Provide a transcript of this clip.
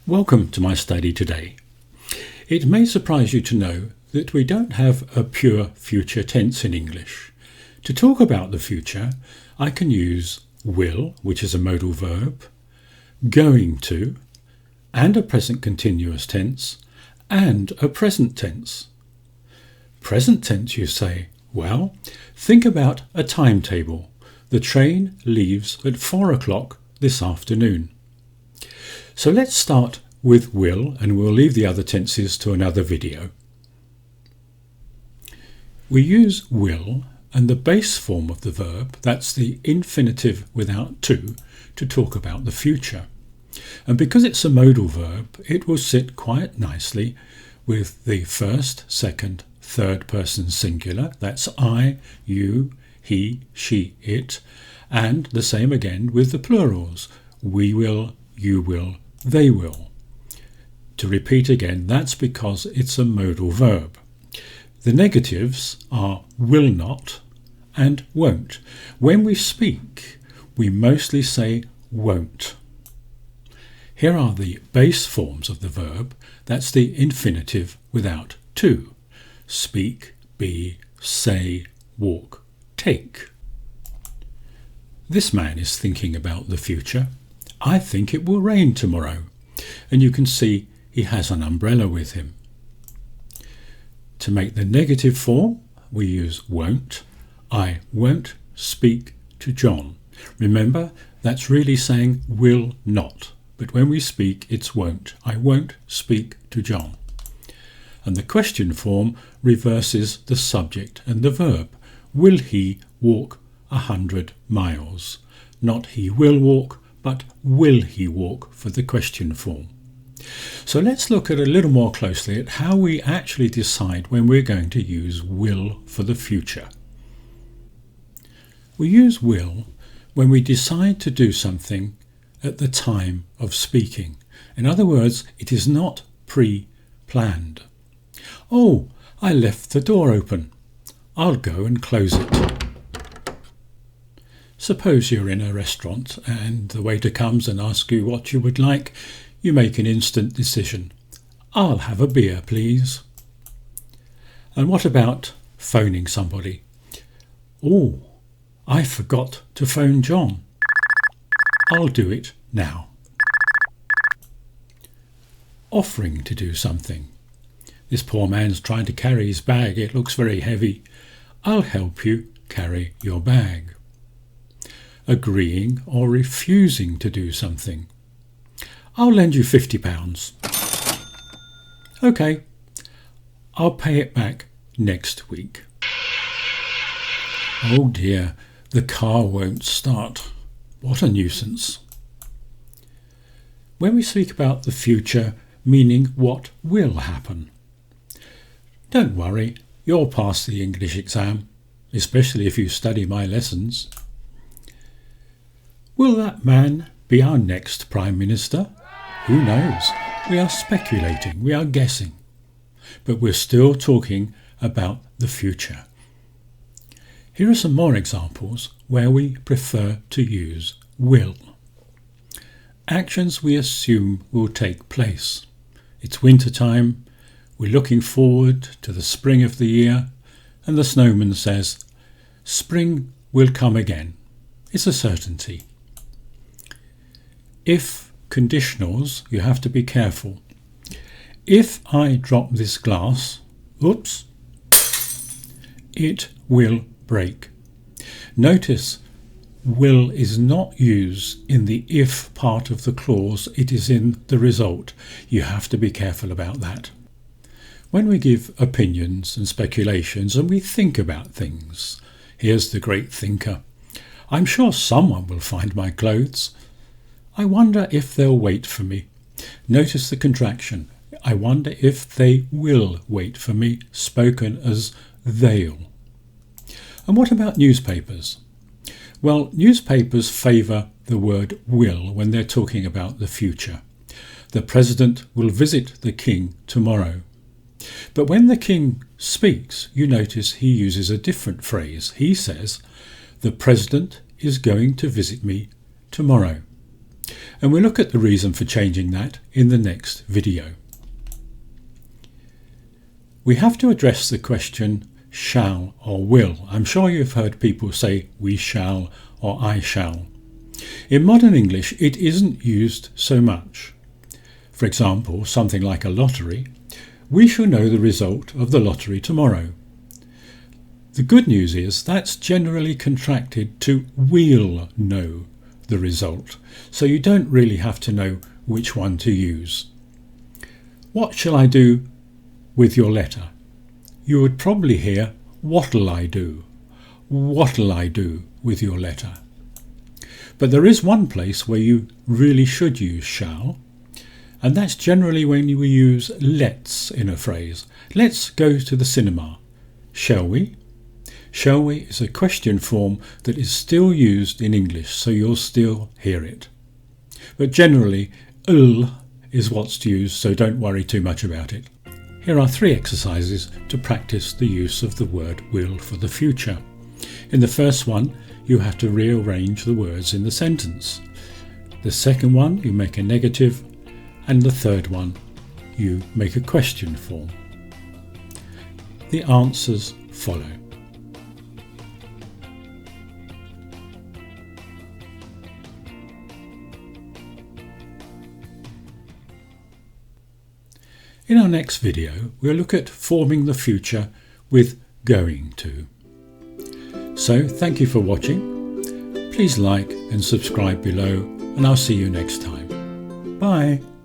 Welcome to my study today. It may surprise you to know that we don't have a pure future tense in English. To talk about the future, I can use will, which is a modal verb, going to, and a present continuous tense, and a present tense. Present tense, you say? Well, think about a timetable. The train leaves at 4 o'clock this afternoon. So let's start with will, and we'll leave the other tenses to another video. We use will and the base form of the verb, that's the infinitive without to talk about the future. And because it's a modal verb, it will sit quite nicely with the first, second, third person singular, that's I, you, he, she, it, and the same again with the plurals, we will, you will, they will. To repeat again, that's because it's a modal verb. The negatives are will not and won't. When we speak, we mostly say won't. Here are the base forms of the verb. That's the infinitive without to. Speak, be, say, walk, take. This man is thinking about the future. I think it will rain tomorrow. And you can see he has an umbrella with him. To make the negative form, we use won't. I won't speak to John. Remember, that's really saying will not. But when we speak, it's won't. I won't speak to John. And the question form reverses the subject and the verb. Will he walk 100 miles? Not he will walk, but will he walk for the question form. So let's look at a little more closely at how we actually decide when we're going to use will for the future. We use will when we decide to do something at the time of speaking. In other words, it is not pre-planned. Oh, I left the door open. I'll go and close it. Suppose you're in a restaurant and the waiter comes and asks you what you would like. You make an instant decision. I'll have a beer, please. And what about phoning somebody? Oh, I forgot to phone John. I'll do it now. Offering to do something. This poor man's trying to carry his bag. It looks very heavy. I'll help you carry your bag. Agreeing or refusing to do something. I'll lend you £50. OK, I'll pay it back next week. Oh dear, the car won't start. What a nuisance. When we speak about the future, meaning what will happen. Don't worry, you'll pass the English exam, especially if you study my lessons. Will that man be our next Prime Minister? Who knows? We are speculating, we are guessing. But we're still talking about the future. Here are some more examples where we prefer to use will. Actions we assume will take place. It's winter time, we're looking forward to the spring of the year, and the snowman says, spring will come again. It's a certainty. If conditionals, you have to be careful. If I drop this glass, oops, it will break. Notice will is not used in the if part of the clause, it is in the result. You have to be careful about that. When we give opinions and speculations and we think about things, here's the great thinker. I'm sure someone will find my clothes. I wonder if they'll wait for me. Notice the contraction. I wonder if they will wait for me, spoken as they'll. And what about newspapers? Well, newspapers favour the word will when they're talking about the future. The president will visit the king tomorrow. But when the king speaks, you notice he uses a different phrase. He says, the president is going to visit me tomorrow. And we'll look at the reason for changing that in the next video. We have to address the question shall or will. I'm sure you've heard people say we shall or I shall. In modern English it isn't used so much. For example, something like a lottery. We shall know the result of the lottery tomorrow. The good news is that's generally contracted to we'll know the result, so you don't really have to know which one to use. What shall I do with your letter? You would probably hear what'll I do? What'll I do with your letter? But there is one place where you really should use shall, and that's generally when you use let's in a phrase. Let's go to the cinema. Shall we? Shall we is a question form that is still used in English, so you'll still hear it. But generally, is what's used, so don't worry too much about it. Here are 3 exercises to practice the use of the word will for the future. In the first one, you have to rearrange the words in the sentence. The second one, you make a negative, and the third one, you make a question form. The answers follow. In our next video, we'll look at forming the future with going to. So, thank you for watching. Please like and subscribe below, and I'll see you next time. Bye.